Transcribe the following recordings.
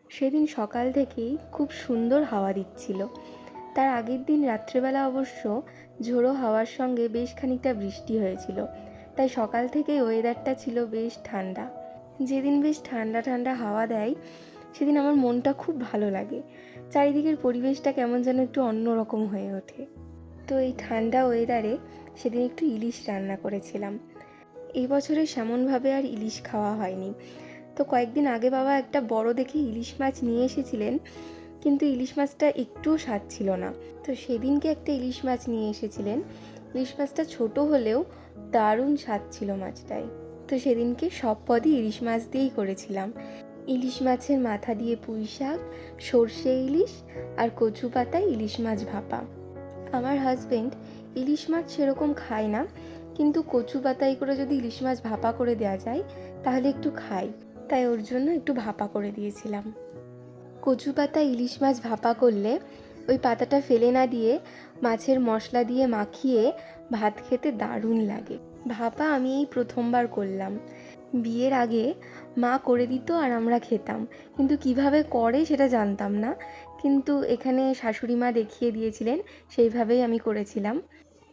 সেদিন সকাল থেকেই খুব সুন্দর হাওয়া দিচ্ছিল। তার আগের দিন রাত্রেবেলা অবশ্য ঝোড়ো হাওয়ার সঙ্গে বেশ খানিকটা বৃষ্টি হয়েছিল, তাই সকাল থেকেই ওয়েদারটা ছিল বেশ ঠান্ডা। যেদিন বেশ ঠান্ডা ঠান্ডা হাওয়া দেয় সেদিন আমার মনটা খুব ভালো লাগে। চারিদিকের পরিবেশটা কেমন যেন একটু অন্যরকম হয়ে ওঠে। তো এই ঠান্ডা ওয়েদারে সেদিন একটু ইলিশ রান্না করেছিলাম। এই বছরে সেমনভাবে আর ইলিশ খাওয়া হয়নি। তো কয়েকদিন আগে বাবা একটা বড় দেখে ইলিশ মাছ নিয়ে এসেছিলেন, কিন্তু ইলিশ মাছটা একটুও স্বাদ ছিল না। তো সেদিনকে একটা ইলিশ মাছ নিয়ে এসেছিলেন। ইলিশ মাছটা ছোট হলেও দারুণ স্বাদ ছিল মাছটায়। তো সেদিনকে সব পদই ইলিশ মাছ দিয়েই করেছিলাম। ইলিশ মাছের মাথা দিয়ে পুঁই শাক, সর্ষে ইলিশ আর কচু পাতায় ইলিশ মাছ ভাপা। আমার হাজবেন্ড ইলিশ মাছ সেরকম খায় না, কিন্তু কচু পাতায় করে যদি ইলিশ মাছ ভাপা করে দেওয়া যায় তাহলে একটু খাই, তাই ওর জন্য একটু ভাপা করে দিয়েছিলাম। কচু পাতা ইলিশ মাছ ভাপা করলে ওই পাতাটা ফেলে না দিয়ে মাছের মশলা দিয়ে মাখিয়ে ভাত খেতে দারুণ লাগে। ভাপা আমি এই প্রথমবার করলাম। বিয়ের আগে মা করে দিত আর আমরা খেতাম, কিন্তু কিভাবে করে সেটা জানতাম না। কিন্তু এখানে শাশুড়ি মা দেখিয়ে দিয়েছিলেন, সেইভাবেই আমি করেছিলাম।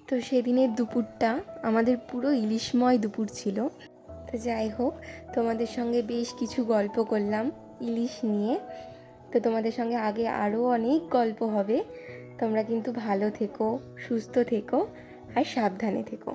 তো সেদিনের দুপুরটা আমাদের পুরো ইলিশময় দুপুর ছিল। তো যাই হোক, তোমাদের সঙ্গে বেশ কিছু গল্প করলাম ইলিশ নিয়ে। তো তোমাদের সঙ্গে আগে আরও অনেক গল্প হবে। তোমরা কিন্তু ভালো থেকো, সুস্থ থেকো আর সাবধানে থেকো।